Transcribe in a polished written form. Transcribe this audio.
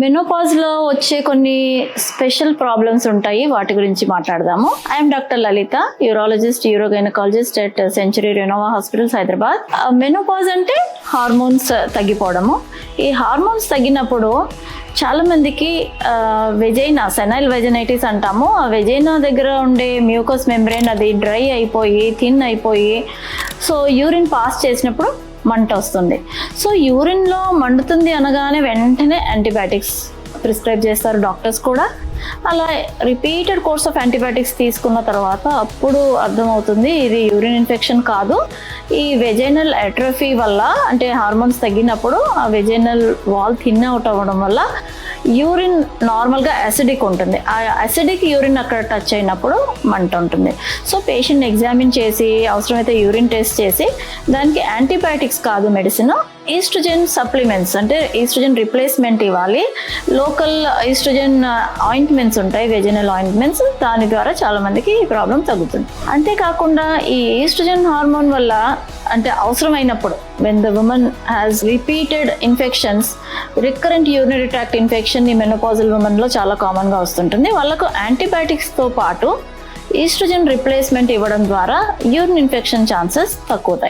మెనోపాజ్లో వచ్చే కొన్ని special problems ఉంటాయి, వాటి గురించి మాట్లాడదాము. I'm doctor Lalitha, urologist, urogynaecologist at Century Renova Hospitals, Hyderabad. Menopause అంటే హార్మోన్స్ తగ్గిపోవడము. ఈ హార్మోన్స్ తగ్గినప్పుడు చాలా మందికి వెజైనా, సెనైల్ వెజనైటిస్ అంటాము. ఆ వెజైనా దగ్గర ఉండే మ్యూకస్ మెంబ్రెయిన్ అది డ్రై అయిపోయి, థిన్ అయిపోయి, సో యూరిన్ పాస్ చేసినప్పుడు మంట వస్తుంది. సో యూరిన్లో మండుతుంది అనగానే వెంటనే యాంటీబయాటిక్స్ ప్రిస్క్రైబ్ చేస్తారు డాక్టర్స్ కూడా. అలా రిపీటెడ్ కోర్స్ ఆఫ్ యాంటీబయాటిక్స్ తీసుకున్న తర్వాత అప్పుడు అర్థమవుతుంది ఇది యూరిన్ ఇన్ఫెక్షన్ కాదు, ఈ వెజైనల్ అట్రోఫీ వల్ల, అంటే హార్మోన్స్ తగ్గినప్పుడు ఆ వెజైనల్ వాల్ థిన్ అవుట్ అవ్వడం వల్ల యూరిన్ నార్మల్గా అసిడిక్ ఉంటుంది. ఆ అసిడిక్ యూరిన్ అక్కడ టచ్ అయినప్పుడు మంట ఉంటుంది. సో పేషెంట్ని ఎగ్జామిన్ చేసి అవసరమైతే యూరిన్ టెస్ట్ చేసి దానికి యాంటీబయాటిక్స్ కాదు మెడిసిన్, ఈస్ట్రోజన్ సప్లిమెంట్స్ అంటే ఈస్ట్రోజన్ రిప్లేస్మెంట్ ఇవ్వాలి. లోకల్ ఈస్ట్రోజన్ ఆయింట్మెంట్స్ ఉంటాయి, వెజైనల్ ఆయింట్మెంట్స్, దాని ద్వారా చాలా మందికి ఈ ప్రాబ్లం తగ్గుతుంది. అంతేకాకుండా ఈ ఈస్ట్రోజన్ హార్మోన్ వల్ల, అంటే అవసరమైనప్పుడు, when the women has repeated infections, recurrent urinary tract infection ఈ మెనోపాజల్ ఉమెన్లో చాలా కామన్గా వస్తుంటుంది. వాళ్ళకు యాంటీబయాటిక్స్తో పాటు ఈస్ట్రోజన్ రిప్లేస్మెంట్ ఇవ్వడం ద్వారా యూరిన్ ఇన్ఫెక్షన్ ఛాన్సెస్ తక్కువతాయి.